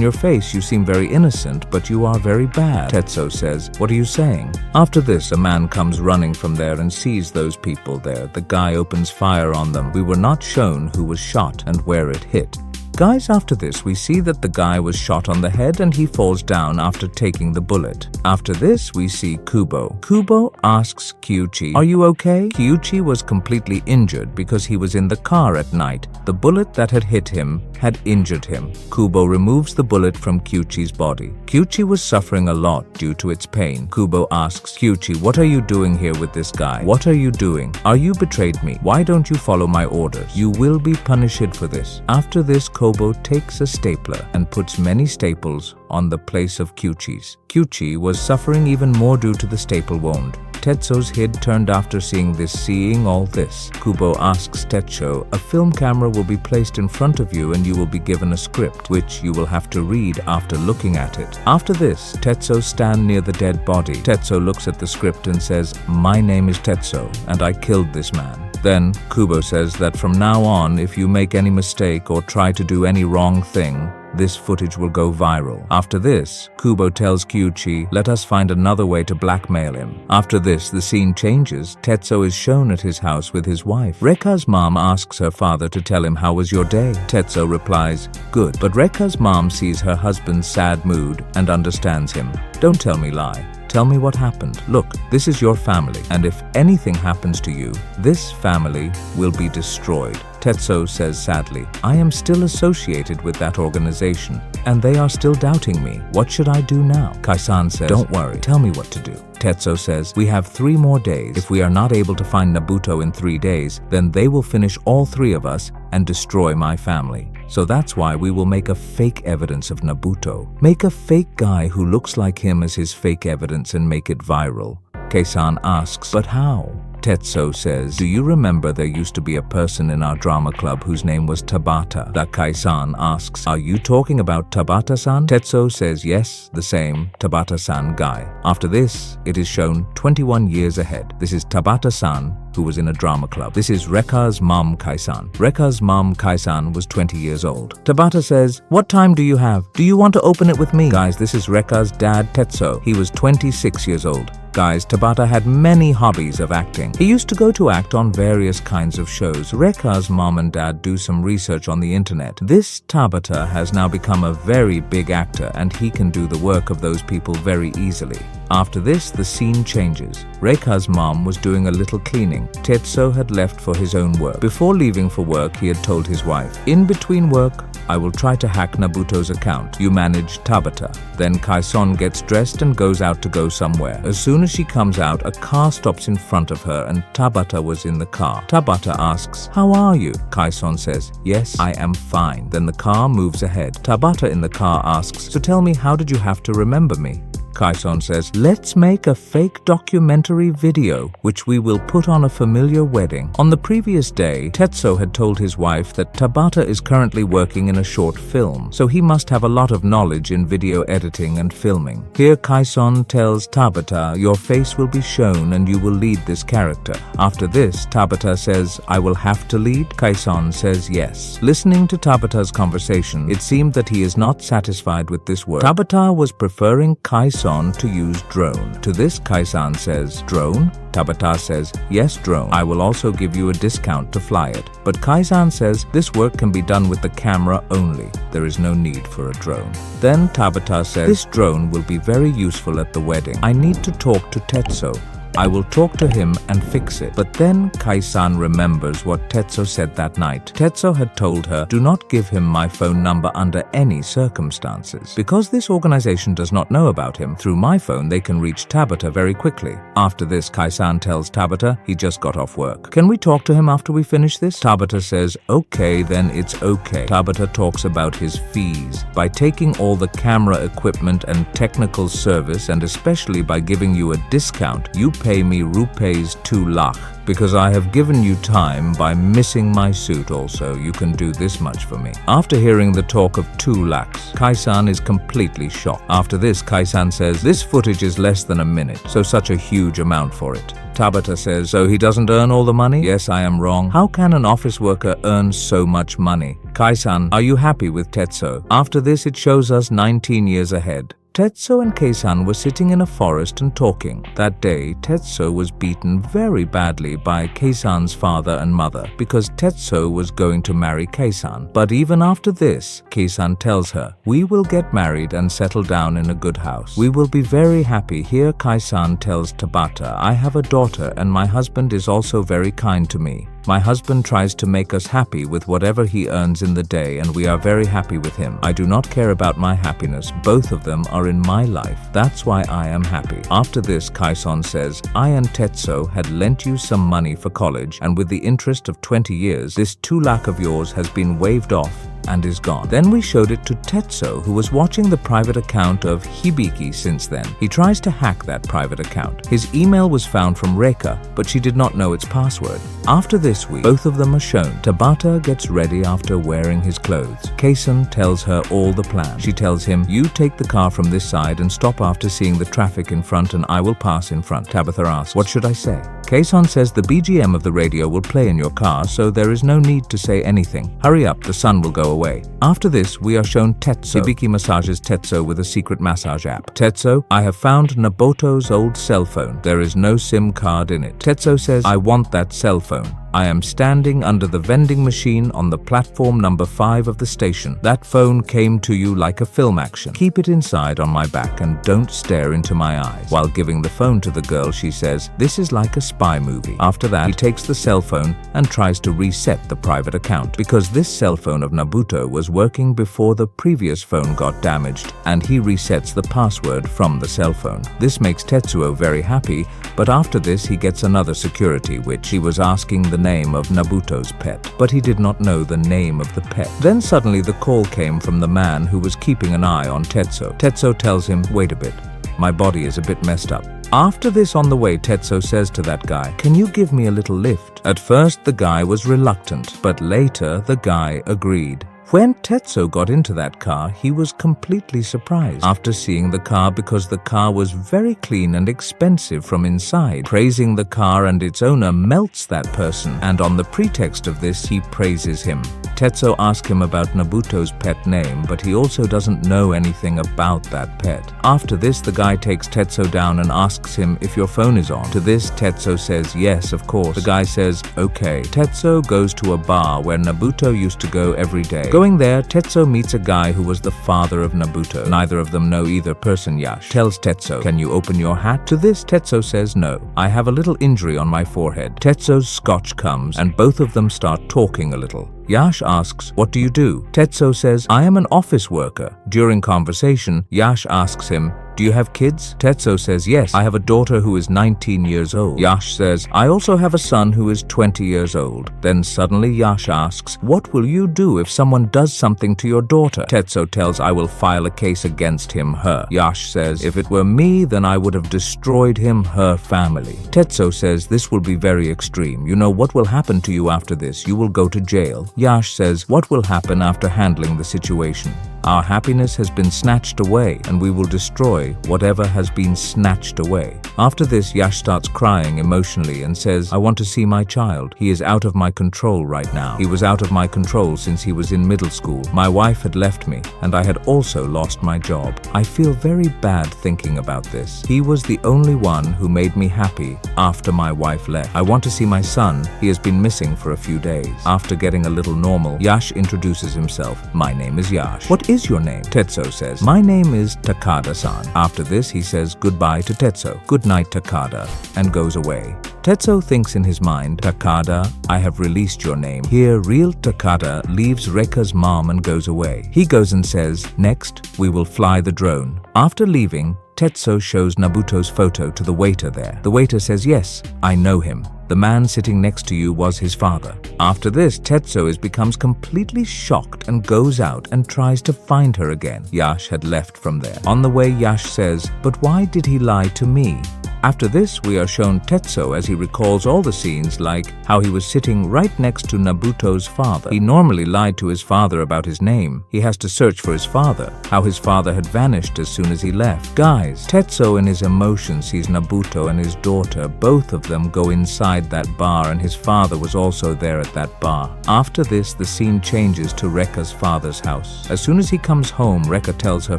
your face, you seem very innocent, but you are very bad." Tetsuo says, "What are you saying?" After this, a man comes running from there and sees those people there. The guy opens fire on them. We were not shown who was shot and where it hit. Guys, after this, we see that the guy was shot on the head and he falls down after taking the bullet. After this, we see Kubo. Kubo asks Kyuchi, "Are you okay?" Kyuchi was completely injured because he was in the car at night. The bullet that had hit him had injured him. Kubo removes the bullet from Kyuchi's body. Kyuchi was suffering a lot due to its pain. Kubo asks Kyuchi, "What are you doing here with this guy? What are you doing? Are you betrayed me? Why don't you follow my orders? You will be punished for this." After this, Kubo takes a stapler and puts many staples on the place of Kyuchi's. Kyuchi was suffering even more due to the staple wound. Tetsuo's head turned after seeing this. Seeing all this, Kubo asks Tetsuo, "A film camera will be placed in front of you and you will be given a script, which you will have to read after looking at it." After this, Tetsuo stands near the dead body. Tetsuo looks at the script and says, "My name is Tetsuo, and I killed this man." Then, Kubo says that from now on, if you make any mistake or try to do any wrong thing, this footage will go viral. After this, Kubo tells Kyuchi, "Let us find another way to blackmail him." After this, the scene changes. Tetsuo is shown at his house with his wife. Reka's mom asks her father to tell him, "How was your day?" Tetsuo replies, "Good." But Reka's mom sees her husband's sad mood and understands him. "Don't tell me lie. Tell me what happened. Look, this is your family, and if anything happens to you, this family will be destroyed." Tetsuo says sadly, "I am still associated with that organization, and they are still doubting me. What should I do now?" Kaisan says, "Don't worry, tell me what to do." Tetsuo says, "We have 3 more days. If we are not able to find Nabuto in 3 days, then they will finish all 3 of us, and destroy my family. So that's why we will make a fake evidence of Nabuto. Make a fake guy who looks like him as his fake evidence and make it viral. Kei-san asks, but how? Tetsuo says, do you remember there used to be a person in our drama club whose name was Tabata? That Kai-san asks, are you talking about Tabata-san? Tetsuo says, yes, the same Tabata-san guy. After this, it is shown 21 years ahead. This is Tabata-san, who was in a drama club. This is Reka's mom, Kai-san. Reka's mom, Kai-san, was 20 years old. Tabata says, what time do you have? Do you want to open it with me? Guys, this is Reka's dad, Tetsuo. He was 26 years old. Guys, Tabata had many hobbies of acting. He used to go to act on various kinds of shows. Reka's mom and dad do some research on the internet. This Tabata has now become a very big actor and he can do the work of those people very easily. After this, the scene changes. Reka's mom was doing a little cleaning. Tetsuo had left for his own work. Before leaving for work, he had told his wife, in between work, I will try to hack Nabuto's account. You manage Tabata. Then Kai-san gets dressed and goes out to go somewhere. As soon as she comes out, a car stops in front of her and Tabata was in the car. Tabata asks, how are you? Kai-san says, yes, I am fine. Then the car moves ahead. Tabata in the car asks, so tell me, how did you have to remember me? Kai-san says, let's make a fake documentary video which we will put on a familiar wedding. On the previous day, Tetsuo had told his wife that Tabata is currently working in a short film, so he must have a lot of knowledge in video editing and filming. Here Kai-san tells Tabata, your face will be shown and you will lead this character. After this, Tabata says, I will have to lead? Kai-san says yes. Listening to Tabata's conversation, it seemed that he is not satisfied with this work. Tabata was preferring Kai-san to use drone. To this, Kai-san says, drone? Tabata says, yes, drone. I will also give you a discount to fly it. But Kai-san says, this work can be done with the camera only. There is no need for a drone. Then Tabata says, this drone will be very useful at the wedding. I need to talk to Tetsuo. I will talk to him and fix it. But then Kai-san remembers what Tetsuo said that night. Tetsuo had told her, do not give him my phone number under any circumstances. Because this organization does not know about him, through my phone they can reach Tabata very quickly. After this, Kai-san tells Tabata he just got off work. Can we talk to him after we finish this? Tabata says, okay, then it's okay. Tabata talks about his fees. By taking all the camera equipment and technical service, and especially by giving you a discount, you pay me rupees 2 lakh. Because I have given you time by missing my suit also, you can do this much for me. After hearing the talk of 2 lakhs, Kai-san is completely shocked. After this, Kai-san says, this footage is less than a minute, so such a huge amount for it. Tabata says, so he doesn't earn all the money? Yes, I am wrong. How can an office worker earn so much money? Kai-san, are you happy with Tetsuo? After this, it shows us 19 years ahead. Tetsuo and Kei-san were sitting in a forest and talking. That day, Tetsuo was beaten very badly by Kei-san's father and mother because Tetsuo was going to marry Kei-san. But even after this, Kei-san tells her, we will get married and settle down in a good house. We will be very happy. Here Kai-san tells Tabata, I have a daughter and my husband is also very kind to me. My husband tries to make us happy with whatever he earns in the day and we are very happy with him. I do not care about my happiness. Both of them are in my life. That's why I am happy. After this, Kai-san says, I and Tetsuo had lent you some money for college and with the interest of 20 years, this 2 lakh of yours has been waived off and is gone. Then we showed it to Tetsuo, who was watching the private account of Hibiki since then. He tries to hack that private account. His email was found from Reka, but she did not know its password. After this week, both of them are shown. Tabata gets ready after wearing his clothes. Kei-san tells her all the plan. She tells him, you take the car from this side and stop after seeing the traffic in front and I will pass in front. Tabata asks, what should I say? Kei-san says the BGM of the radio will play in your car, so there is no need to say anything. Hurry up, the sun will go away. After this, we are shown Tetsuo. Hibiki massages Tetsuo with a secret massage app. Tetsuo, I have found Naboto's old cell phone. There is no SIM card in it. Tetsuo says, I want that cell phone. I am standing under the vending machine on the platform number 5 of the station. That phone came to you like a film action. Keep it inside on my back and don't stare into my eyes. While giving the phone to the girl, she says, this is like a spy movie. After that, he takes the cell phone and tries to reset the private account because this cell phone of Nabuto was working before the previous phone got damaged and he resets the password from the cell phone. This makes Tetsuo very happy, but after this he gets another security which he was asking the name of Nabuto's pet, but he did not know the name of the pet. Then suddenly the call came from the man who was keeping an eye on Tetsuo. Tetsuo tells him, "Wait a bit, my body is a bit messed up." After this, on the way, Tetsuo says to that guy, "Can you give me a little lift?" At first the guy was reluctant, but later the guy agreed. When Tetsuo got into that car, he was completely surprised after seeing the car because the car was very clean and expensive from inside. Praising the car and its owner melts that person, and on the pretext of this, he praises him. Tetsuo asks him about Nabuto's pet name, but he also doesn't know anything about that pet. After this, the guy takes Tetsuo down and asks him if your phone is on. To this, Tetsuo says yes, of course. The guy says, okay. Tetsuo goes to a bar where Nabuto used to go every day. Going there, Tetsuo meets a guy who was the father of Nabuto. Neither of them know either person. Yash tells Tetsuo, "Can you open your hat?" To this, Tetsuo says, "No, I have a little injury on my forehead." Tetsuo's scotch comes and both of them start talking a little. Yash asks, "What do you do?" Tetsuo says, "I am an office worker." During conversation, Yash asks him, "Do you have kids?" Tetsuo says, "Yes, I have a daughter who is 19 years old." Yash says, "I also have a son who is 20 years old." Then suddenly Yash asks, "What will you do if someone does something to your daughter?" Tetsuo tells, "I will file a case against him, her." Yash says, "If it were me, then I would have destroyed him, her family." Tetsuo says, "This will be very extreme. You know what will happen to you after this? You will go to jail." Yash says, "What will happen after handling the situation? Our happiness has been snatched away, and we will destroy whatever has been snatched away." After this, Yash starts crying emotionally and says, "I want to see my child. He is out of my control right now. He was out of my control since he was in middle school. My wife had left me, and I had also lost my job. I feel very bad thinking about this. He was the only one who made me happy after my wife left. I want to see my son. He has been missing for a few days." After getting a little normal, Yash introduces himself. "My name is Yash. What is your name?" Tetsuo says, "My name is Takada-san." After this, he says goodbye to Tetsuo. "Good night, Takada," and goes away. Tetsuo thinks in his mind, "Takada, I have released your name." Here, real Takada leaves Reka's mom and goes away. He goes and says, "Next, we will fly the drone." After leaving, Tetsuo shows Nabuto's photo to the waiter there. The waiter says, "Yes, I know him. The man sitting next to you was his father." After this, Tetsuo becomes completely shocked and goes out and tries to find her again. Yash had left from there. On the way, Yash says, "But why did he lie to me?" After this, we are shown Tetsuo as he recalls all the scenes, like how he was sitting right next to Nabuto's father. He normally lied to his father about his name. He has to search for his father, how his father had vanished as soon as he left. Guys, Tetsuo in his emotion sees Nabuto and his daughter. Both of them go inside that bar, and his father was also there at that bar. After this, the scene changes to Reka's father's house. As soon as he comes home, Reka tells her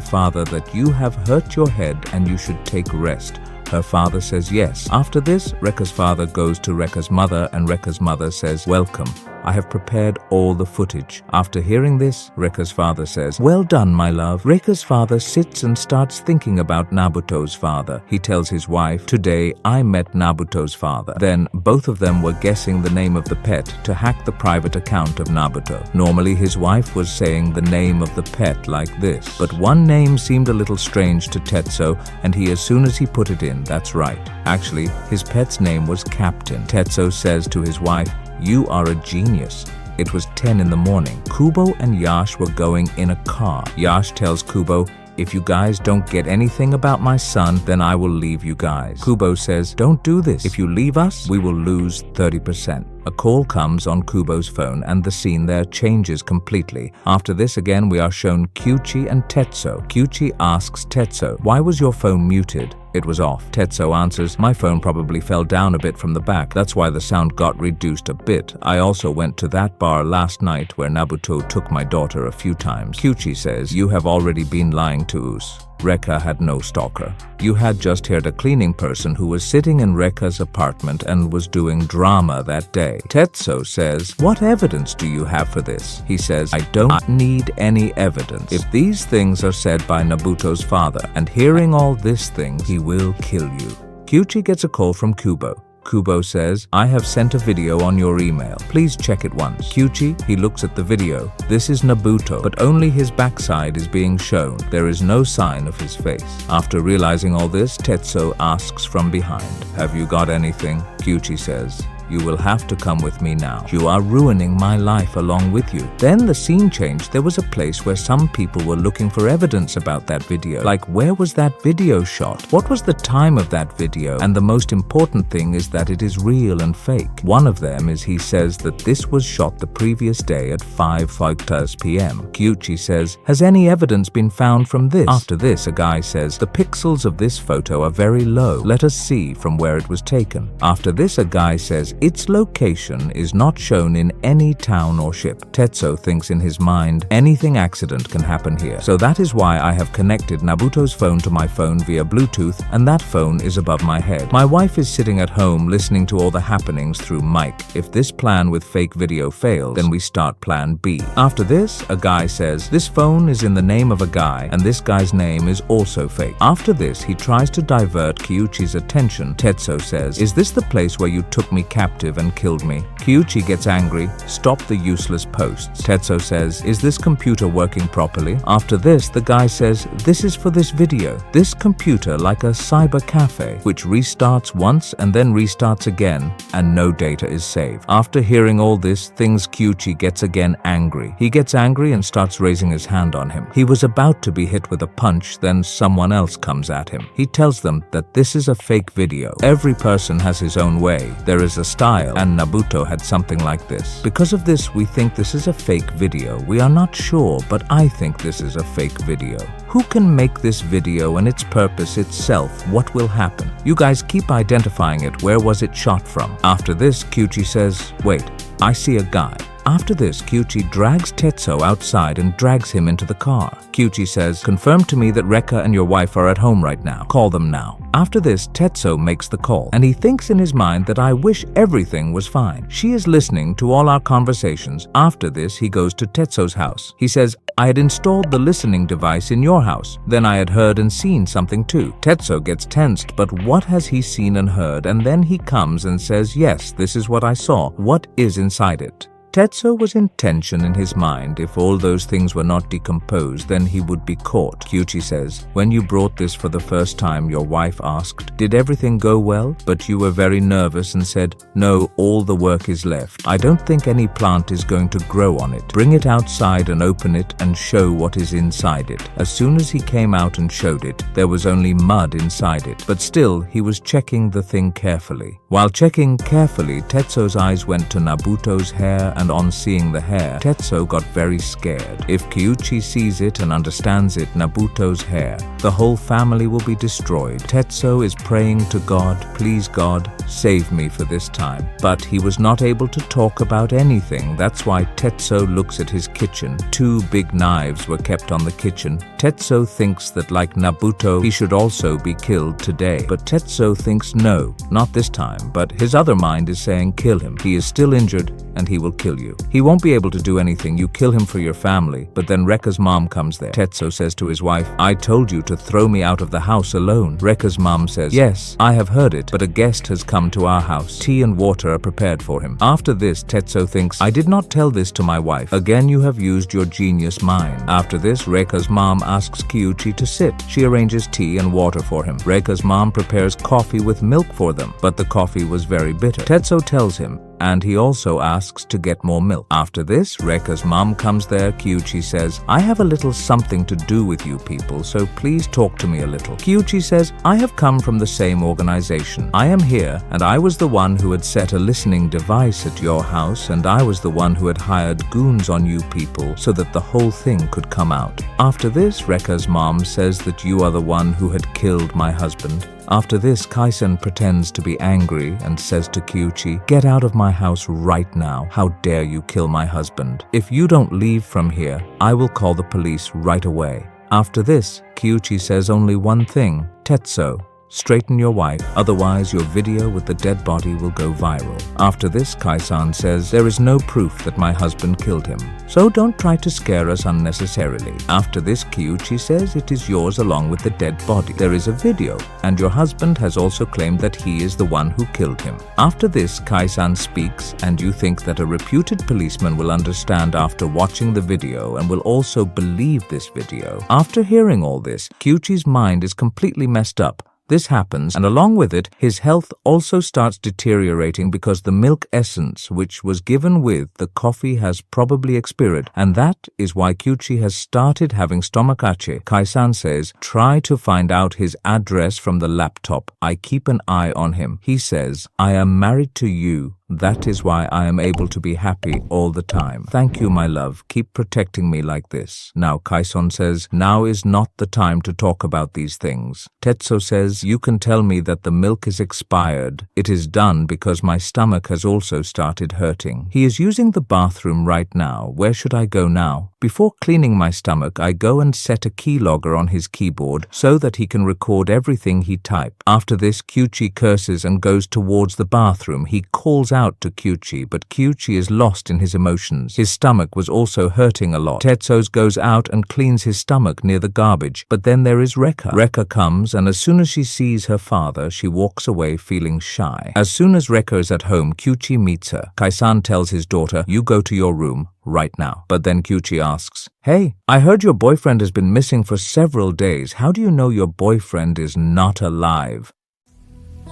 father that you have hurt your head and you should take rest. Her father says yes. After this, Reka's father goes to Reka's mother, and Reka's mother says, "Welcome. I have prepared all the footage." After hearing this, Reka's father says, "Well done, my love." Reka's father sits and starts thinking about Nabuto's father. He tells his wife, "Today I met Nabuto's father." Then both of them were guessing the name of the pet to hack the private account of Nabuto. Normally his wife was saying the name of the pet like this, but one name seemed a little strange to Tetsuo, and he, as soon as he put it in, "That's right. Actually, his pet's name was Captain." Tetsuo says to his wife, "You are a genius." It was 10 in the morning. Kubo and Yash were going in a car. Yash tells Kubo, "If you guys don't get anything about my son, then I will leave you guys." Kubo says, "Don't do this. If you leave us, we will lose 30%. A call comes on Kubo's phone, and the scene there changes completely. After this, again, we are shown Kyuchi and Tetsuo. Kyuchi asks Tetsuo, "Why was your phone muted?" It was off. Tetsuo answers, "My phone probably fell down a bit from the back. That's why the sound got reduced a bit. I also went to that bar last night where Nabuto took my daughter a few times." Kyuchi says, "You have already been lying to us. Reka had no stalker. You had just heard a cleaning person who was sitting in Reka's apartment and was doing drama that day." Tetsuo says, "What evidence do you have for this?" He says, "I don't need any evidence. If these things are said by Nabuto's father, and hearing all these things, he will kill you." Kyuchi gets a call from Kubo. Kubo says, "I have sent a video on your email. Please check it once." Kyuchi, he looks at the video. This is Nabuto, but only his backside is being shown. There is no sign of his face. After realizing all this, Tetsuo asks from behind, "Have you got anything?" Kyuchi says, You will have to come with me now. You are ruining my life along with you. Then the scene changed. There was a place where some people were looking for evidence about that video. Like, where was that video shot? What was the time of that video? And the most important thing is that it is real and fake. One of them is he says that this was shot the previous day at 5:00 p.m. Kyuchi says, has any evidence been found from this? After this, a guy says, the pixels of this photo are very low. Let us see from where it was taken. After this, a guy says, its location is not shown in any town or ship. Tetsuo thinks in his mind, anything accident can happen here. So that is why I have connected Nabuto's phone to my phone via Bluetooth, and that phone is above my head. My wife is sitting at home listening to all the happenings through mic. If this plan with fake video fails, then we start plan B. After this, a guy says, this phone is in the name of a guy, and this guy's name is also fake. After this, he tries to divert Kyuchi's attention. Tetsuo says, is this the place where you took me captive and killed me? Kyuchi gets angry. Stop the useless posts. Tetsuo says, is this computer working properly? After this, the guy says, this is for this video. This computer like a cyber cafe, which restarts once and then restarts again, and no data is saved. After hearing all this, Kyuchi gets again angry. He gets angry and starts raising his hand on him. He was about to be hit with a punch, then someone else comes at him. He tells them that this is a fake video. Every person has his own way. There is a style, and Nabuto had something like this. Because of this, we think this is a fake video. We are not sure, but I think this is a fake video. Who can make this video and its purpose itself? What will happen? You guys keep identifying it. Where was it shot from? After this, Kyuchi says, wait, I see a guy. After this, Kyuchi drags Tetsuo outside and drags him into the car. Kyuchi says, confirm to me that Reka and your wife are at home right now. Call them now. After this, Tetsuo makes the call, and he thinks in his mind that I wish everything was fine. She is listening to all our conversations. After this, he goes to Tetsuo's house. He says, I had installed the listening device in your house. Then I had heard and seen something too. Tetsuo gets tensed, but what has he seen and heard? And then he comes and says, yes, this is what I saw. What is inside it? Tetsuo was in tension in his mind. If all those things were not decomposed, then he would be caught. Kyuchi says, when you brought this for the first time, your wife asked, did everything go well? But you were very nervous and said, no, all the work is left. I don't think any plant is going to grow on it. Bring it outside and open it and show what is inside it. As soon as he came out and showed it, there was only mud inside it. But still, he was checking the thing carefully. While checking carefully, Tetsuo's eyes went to Nabuto's hair, and on seeing the hair, Tetsuo got very scared. If Kyuchi sees it and understands it, Nabuto's hair, the whole family will be destroyed. Tetsuo is praying to God, please God, save me for this time. But he was not able to talk about anything. That's why Tetsuo looks at his kitchen. 2 big knives were kept on the kitchen. Tetsuo thinks that like Nabuto, he should also be killed today. But Tetsuo thinks no, not this time. But his other mind is saying kill him. He is still injured and he will kill you. He won't be able to do anything. You kill him for your family. But then Reka's mom comes there. Tetsuo says to his wife, I told you to throw me out of the house alone. Reka's mom says, yes, I have heard it, but a guest has come to our house. Tea and water are prepared for him. After this, Tetsuo thinks, I did not tell this to my wife. Again, you have used your genius mind. After this, Reka's mom asks Kyuchi to sit. She arranges tea and water for him. Reka's mom prepares coffee with milk for them, but the coffee was very bitter. Tetsuo tells him, and he also asks to get more milk. After this, Reka's mom comes there. Kyuchi says, I have a little something to do with you people, so please talk to me a little. Kyuchi says, I have come from the same organization. I am here, and I was the one who had set a listening device at your house, and I was the one who had hired goons on you people so that the whole thing could come out. After this, Reka's mom says that you are the one who had killed my husband. After this, Kaisen pretends to be angry and says to Kyuchi, get out of my house right now. How dare you kill my husband? If you don't leave from here, I will call the police right away. After this, Kyuchi says only one thing, Tetsuo, straighten your wife, otherwise your video with the dead body will go viral. After this, Kaisan says, there is no proof that my husband killed him, so don't try to scare us unnecessarily. After this, Kyuchi says it is yours along with the dead body. There is a video, and your husband has also claimed that he is the one who killed him. After this, Kaisan speaks, and you think that a reputed policeman will understand after watching the video and will also believe this video. After hearing all this, Kyuchi's mind is completely messed up. This happens, and along with it, his health also starts deteriorating because the milk essence which was given with the coffee has probably expired, and that is why Kyuchi has started having stomachache. Kai-san says, try to find out his address from the laptop. I keep an eye on him. He says, I am married to you. That is why I am able to be happy all the time. Thank you, my love. Keep protecting me like this. Now, Kai-san says, now is not the time to talk about these things. Tetsuo says, you can tell me that the milk is expired. It is done because my stomach has also started hurting. He is using the bathroom right now. Where should I go now? Before cleaning my stomach, I go and set a keylogger on his keyboard so that he can record everything he typed. After this, Kyuchi curses and goes towards the bathroom. He calls out to Kyuchi, but Kyuchi is lost in his emotions. His stomach was also hurting a lot. Tetsuo goes out and cleans his stomach near the garbage, but then there is Reka. Reka comes, and as soon as she sees her father, she walks away feeling shy. As soon as Reka is at home, Kyuchi meets her. Kai-san tells his daughter, you go to your room right now. But then Kyuchi asks, hey, I heard your boyfriend has been missing for several days. How do you know your boyfriend is not alive?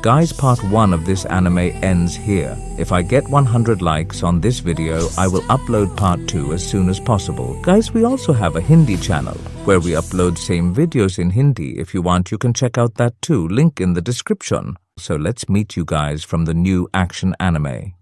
Guys, part 1 of this anime ends here. If I get 100 likes on this video, I will upload part 2 as soon as possible. Guys, we also have a Hindi channel where we upload same videos in Hindi. If you want, you can check out that too. Link in the description. So let's meet you guys from the new action anime.